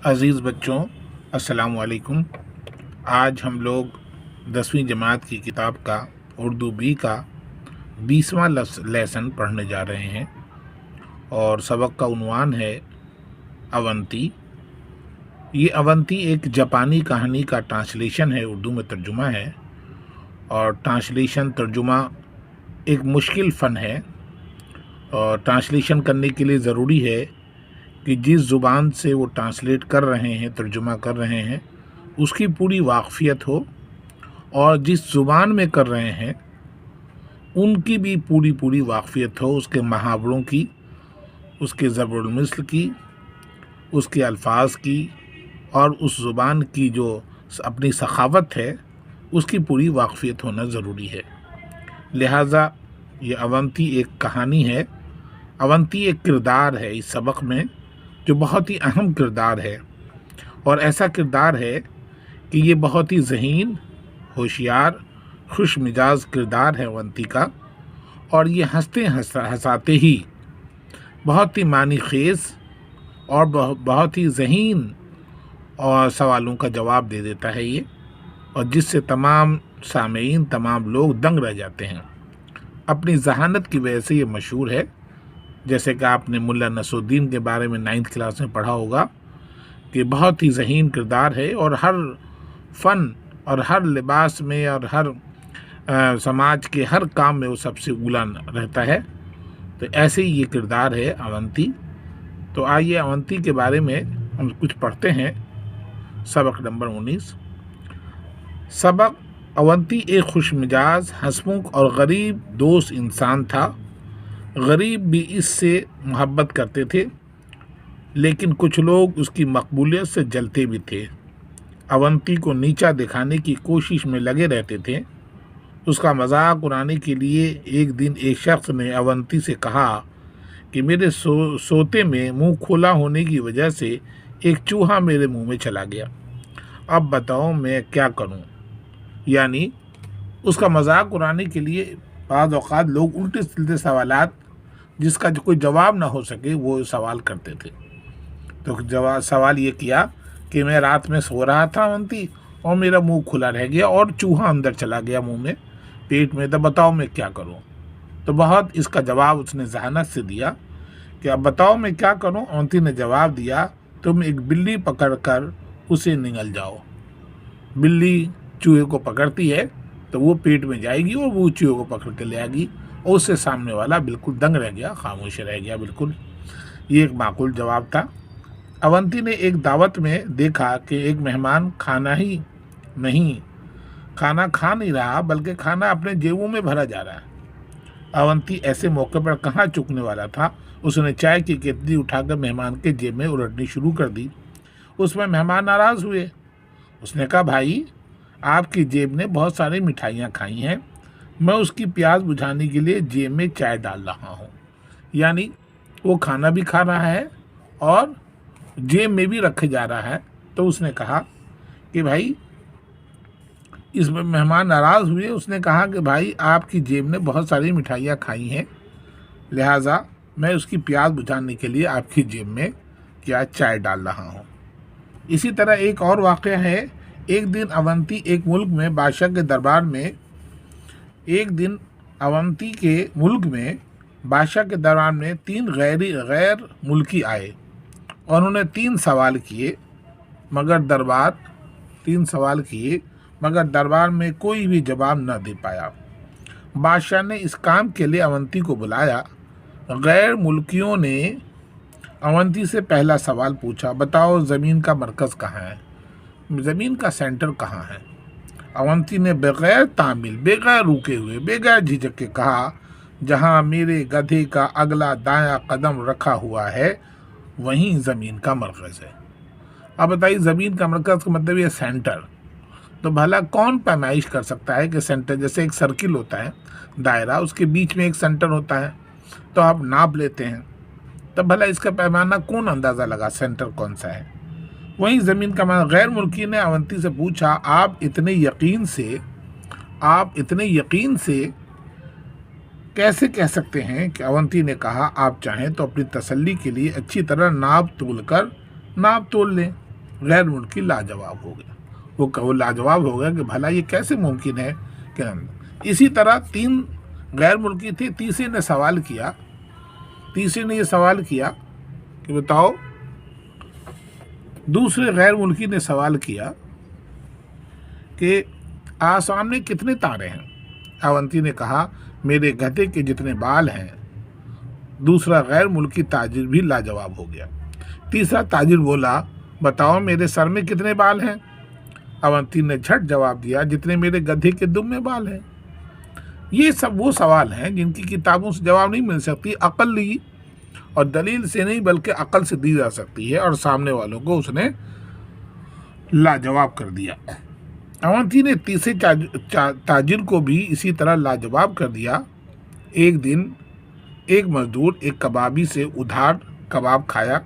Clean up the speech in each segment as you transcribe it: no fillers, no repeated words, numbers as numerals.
عزیز بچوں، السلام علیکم۔ آج ہم لوگ 10ویں جماعت کی کتاب کا اردو بی کا 20واں لیسن پڑھنے جا رہے ہیں، اور سبق کا عنوان ہے اونتی۔ یہ اونتی ایک جاپانی کہانی کا ٹرانسلیشن ہے، اردو میں ترجمہ ہے، اور ٹرانسلیشن ترجمہ ایک مشکل فن ہے، اور ٹرانسلیشن کرنے کے لیے ضروری ہے کہ جس زبان سے وہ ٹرانسلیٹ کر رہے ہیں، ترجمہ کر رہے ہیں، اس کی پوری واقفیت ہو، اور جس زبان میں کر رہے ہیں ان کی بھی پوری واقفیت ہو، اس کے محاوروں کی، اس کے ضرب المثل کی، اس کے الفاظ کی، اور اس زبان کی جو اپنی سخاوت ہے اس کی پوری واقفیت ہونا ضروری ہے۔ لہٰذا یہ اونتی ایک کہانی ہے، اونتی ایک کردار ہے اس سبق میں جو بہت ہی اہم کردار ہے، اور ایسا کردار ہے کہ یہ بہت ہی ذہین، ہوشیار، خوش مزاج کردار ہے اونتی کا، اور یہ ہنستے ہنساتے ہی بہت ہی معنی خیز اور بہت ہی ذہین اور سوالوں کا جواب دے دیتا ہے یہ، اور جس سے تمام سامعین، تمام لوگ دنگ رہ جاتے ہیں۔ اپنی ذہانت کی وجہ سے یہ مشہور ہے، جیسے کہ آپ نے ملا نصر الدین کے بارے میں 9th کلاس میں پڑھا ہوگا کہ بہت ہی ذہین کردار ہے، اور ہر فن اور ہر لباس میں اور ہر سماج کے ہر کام میں وہ سب سے اولا رہتا ہے۔ تو ایسے ہی یہ کردار ہے اونتی۔ تو آئیے اونتی کے بارے میں ہم کچھ پڑھتے ہیں۔ سبق نمبر 19۔ سبق: اونتی ایک خوش مزاج، ہنسمکھ اور غریب دوست انسان تھا۔ غریب بھی اس سے محبت کرتے تھے، لیکن کچھ لوگ اس کی مقبولیت سے جلتے بھی تھے۔ اونتی کو نیچا دکھانے کی کوشش میں لگے رہتے تھے۔ اس کا مذاق اڑانے کے لیے ایک دن ایک شخص نے اونتی سے کہا کہ میرے سوتے میں منہ کھلا ہونے کی وجہ سے ایک چوہا میرے منہ میں چلا گیا، اب بتاؤ میں کیا کروں؟ یعنی اس کا مذاق اڑانے کے لیے بعض اوقات لوگ الٹے سیدھے سوالات جس کا کوئی جواب نہ ہو سکے وہ سوال کرتے تھے۔ تو سوال یہ کیا کہ میں رات میں سو رہا تھا اونتی، اور میرا منہ کھلا رہ گیا اور چوہا اندر چلا گیا منہ میں، پیٹ میں، تو بتاؤ میں کیا کروں؟ تو بہت اس کا جواب اس نے ذہانت سے دیا کہ اب بتاؤ میں کیا کروں۔ اونتی نے جواب دیا، تم ایک بلی پکڑ کر اسے نگل جاؤ۔ بلی چوہے کو پکڑتی ہے تو وہ پیٹ میں جائے گی اور وہ چوہے کو پکڑ کے لے آئے گی، اور اس سے سامنے والا بالکل دنگ رہ گیا، خاموش رہ گیا بالکل۔ یہ ایک معقول جواب تھا۔ اونتی نے ایک دعوت میں دیکھا کہ ایک مہمان کھانا کھا نہیں رہا بلکہ کھانا اپنے جیبوں میں بھرا جا رہا ہے۔ اونتی ایسے موقع پر کہاں چکنے والا تھا، اس نے چائے کی کیتلی اٹھا کر مہمان کے جیب میں الٹنی شروع کر دی۔ اس میں مہمان ناراض ہوئے۔ اس نے کہا، بھائی آپ کی جیب نے بہت ساری مٹھائیاں کھائی ہیں، میں اس کی پیاس بجھانے کے لیے جیب میں چائے ڈال رہا ہوں۔ یعنی وہ کھانا بھی کھا رہا ہے اور جیب میں بھی رکھے جا رہا ہے۔ تو اس نے کہا کہ بھائی، اس میں مہمان ناراض ہوئے۔ اس نے کہا کہ بھائی آپ کی جیب نے بہت ساری مٹھائیاں کھائی ہیں، لہٰذا میں اس کی پیاس بجھانے کے لیے آپ کی جیب میں چائے ڈال رہا ہوں۔ اسی طرح ایک اور واقعہ ہے۔ ایک دن اونتی ایک ملک میں بادشاہ کے دربار میں بادشاہ کے دوران میں 3 غیر ملکی آئے، اور انہوں نے 3 سوال کیے مگر دربار میں کوئی بھی جواب نہ دے پایا۔ بادشاہ نے اس کام کے لیے اونتی کو بلایا۔ غیر ملکیوں نے اونتی سے پہلا سوال پوچھا، بتاؤ زمین کا مرکز کہاں ہے؟ زمین کا سینٹر کہاں ہے؟ اونتی نے بغیر تعمیل، بغیر رکے ہوئے، بغیر جھجک کے کہا، جہاں میرے گدھے کا اگلا دایاں قدم رکھا ہوا ہے وہیں زمین کا مرکز ہے۔ اب بتائیے، زمین کا مرکز کا مطلب یہ سینٹر۔ تو بھلا کون پیمائش کر سکتا ہے کہ سینٹر، جیسے ایک سرکل ہوتا ہے، دائرہ، اس کے بیچ میں ایک سینٹر ہوتا ہے، تو آپ ناپ لیتے ہیں، تو بھلا اس کا پیمانہ کون اندازہ لگا سینٹر کون سا ہے؟ وہیں زمین کا مرکز۔ غیر ملکی نے اونتی سے پوچھا، آپ اتنے یقین سے کیسے کہہ سکتے ہیں کہ اونتی نے کہا، آپ چاہیں تو اپنی تسلی کے لیے اچھی طرح ناپ تول لیں۔ غیر ملکی لاجواب ہو گیا۔ وہ لاجواب ہو گیا کہ بھلا یہ کیسے ممکن ہے کہ اسی طرح 3 غیر ملکی تھے۔ تیسرے نے یہ سوال کیا کہ بتاؤ، دوسرے غیر ملکی نے سوال کیا کہ آسمان میں کتنے تارے ہیں؟ اونتی نے کہا میرے گدھے کے جتنے بال ہیں۔ دوسرا غیر ملکی تاجر بھی لاجواب ہو گیا۔ تیسرا تاجر بولا بتاؤ میرے سر میں کتنے بال ہیں؟ اونتی نے جھٹ جواب دیا جتنے میرے گدھے کے دم میں بال ہیں۔ یہ سب وہ سوال ہیں جن کی کتابوں سے جواب نہیں مل سکتی، عقلی اور دلیل سے نہیں بلکہ عقل سے دی جا سکتی ہے، اور سامنے والوں کو اس نے لاجواب کر دیا۔ اونتی نے تیسرے تاجر کو بھی اسی طرح لاجواب کر دیا۔ ایک دن ایک مزدور ایک کبابی سے ادھار کباب کھایا۔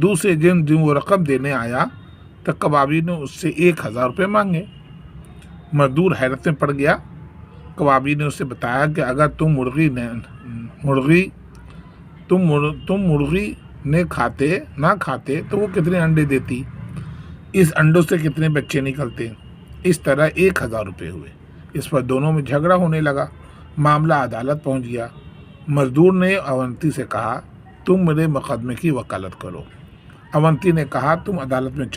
دوسرے دن وہ رقم دینے آیا تو کبابی نے اس سے 1000 روپے مانگے۔ مزدور حیرت میں پڑ گیا۔ کبابی نے اسے بتایا کہ اگر تم مرغی نہ کھاتے تو وہ کتنے انڈے دیتی، اس انڈوں سے کتنے بچے نکلتے۔ اس طرح 1000 روپے ہوئے۔ اس پر دونوں میں جھگڑا ہونے لگا۔ معاملہ عدالت پہنچ گیا۔ مزدور نے اونتی سے کہا تم میرے مقدمے کی وکالت کرو۔ اونتی نے کہا تم عدالت میں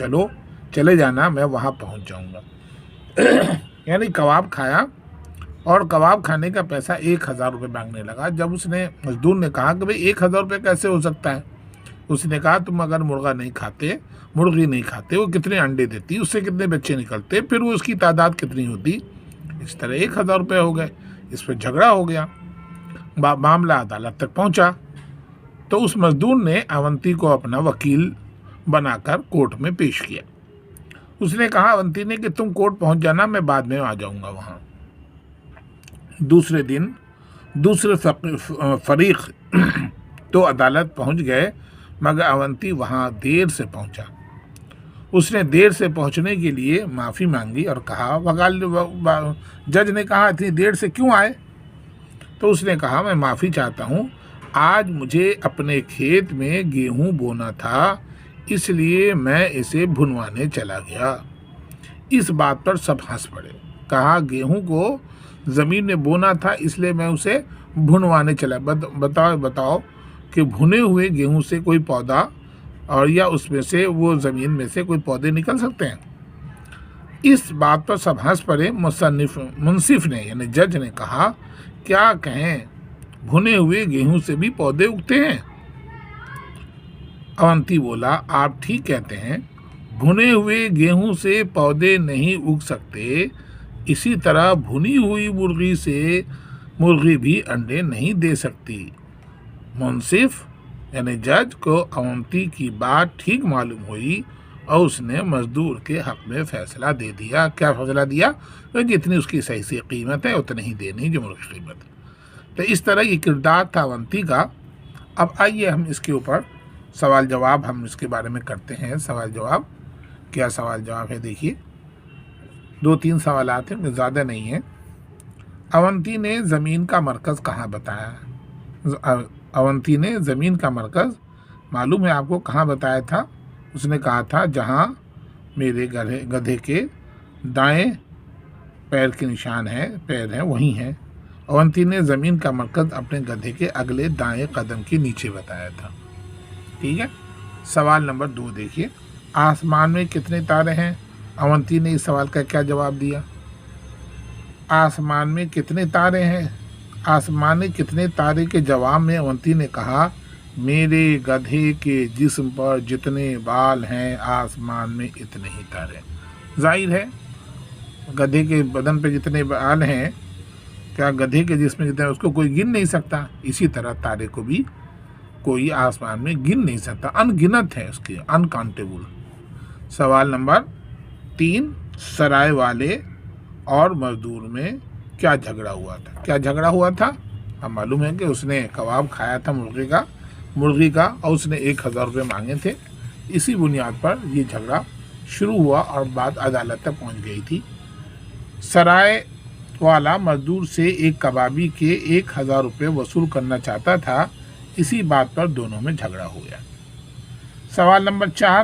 چلے جانا، میں وہاں پہنچ جاؤں گا۔ یعنی کباب کھایا اور کباب کھانے کا پیسہ 1000 روپے مانگنے لگا۔ جب اس نے مزدور نے کہا کہ بھئی 1000 روپے کیسے ہو سکتا ہے، اس نے کہا تم اگر مرغی نہیں کھاتے وہ کتنے انڈے دیتی، اس سے کتنے بچے نکلتے، پھر وہ اس کی تعداد کتنی ہوتی۔ اس طرح 1000 روپے ہو گئے۔ اس پہ جھگڑا ہو گیا۔ معاملہ عدالت تک پہنچا تو اس مزدور نے اونتی کو اپنا وکیل بنا کر کورٹ میں پیش کیا۔ اس نے کہا اونتی نے کہ تم کورٹ پہنچ جانا، میں بعد میں آ جاؤں گا وہاں۔ دوسرے دن دوسرے فریق تو عدالت پہنچ گئے، مگر اونتی وہاں دیر سے پہنچا۔ اس نے دیر سے پہنچنے کے لیے معافی مانگی اور کہا جج نے کہا اتنی دیر سے کیوں آئے؟ تو اس نے کہا میں معافی چاہتا ہوں، آج مجھے اپنے کھیت میں گیہوں بونا تھا، اس لیے میں اسے بھنوانے چلا گیا۔ اس بات پر سب ہنس پڑے۔ کہا گیہوں کو زمین میں بونا تھا اس لیے میں اسے بھنوانے چلا۔ بتاؤ کہ بھنے ہوئے گیہوں سے کوئی پودا اور یا اس میں سے وہ زمین میں سے کوئی پودے نکل سکتے ہیں؟ اس بات پر سب ہنس پڑے۔ منصف نے یعنی جج نے کہا کیا کہیں، بھنے ہوئے گیہوں سے بھی پودے اگتے ہیں؟ اونتی بولا آپ ٹھیک کہتے ہیں، بھنے ہوئے گیہوں سے پودے نہیں اگ سکتے، اسی طرح بھنی ہوئی مرغی سے مرغی بھی انڈے نہیں دے سکتی۔ منصف یعنی جج کو اونتی کی بات ٹھیک معلوم ہوئی اور اس نے مزدور کے حق میں فیصلہ دے دیا۔ کیا فیصلہ دیا؟ جتنی اس کی صحیح سی قیمت ہے اتنی ہی دینی جو مرغی قیمت ہے۔ تو اس طرح یہ کردار تھا اونتی کا۔ اب آئیے ہم اس کے اوپر سوال جواب ہم اس کے بارے میں کرتے ہیں۔ سوال جواب کیا سوال جواب ہے، دیکھیے 2-3 سوالات ہیں، زیادہ نہیں ہیں۔ اونتی نے زمین کا مرکز کہاں بتایا؟ اونتی نے زمین کا مرکز معلوم ہے آپ کو کہاں بتایا تھا؟ اس نے کہا تھا جہاں میرے گدھے کے دائیں پیر کے نشان ہیں، پیر ہیں وہیں ہیں۔ اونتی نے زمین کا مرکز اپنے گدھے کے اگلے دائیں قدم کے نیچے بتایا تھا۔ ٹھیک ہے۔ سوال نمبر 2 دیکھیے، آسمان میں کتنے تارے ہیں؟ اونتی نے اس سوال کا کیا جواب دیا؟ آسمان میں کتنے تارے ہیں؟ آسمان میں کتنے تارے کے جواب میں اونتی نے کہا میرے گدھے کے جسم پر جتنے بال ہیں آسمان میں اتنے ہی تارے۔ ظاہر ہے گدھے کے بدن پہ جتنے بال ہیں، کیا گدھے کے جسم میں جتنے اس کو کوئی گن نہیں سکتا؟ اسی طرح تارے کو بھی کوئی آسمان میں گن نہیں سکتا، ان گنت ہے اس کے، انکاؤنٹیبل۔ سوال نمبر 3، سرائے والے اور مزدور میں کیا جھگڑا ہوا تھا؟ کیا جھگڑا ہوا تھا؟ اب معلوم ہے کہ اس نے کباب کھایا تھا مرغی کا اور اس نے 1000 روپے مانگے تھے۔ اسی بنیاد پر یہ جھگڑا شروع ہوا اور بات عدالت تک پہنچ گئی تھی۔ سرائے والا مزدور سے ایک کبابی کے 1000 روپے وصول کرنا چاہتا تھا، اسی بات پر دونوں میں جھگڑا ہو گیا۔ سوال نمبر 4،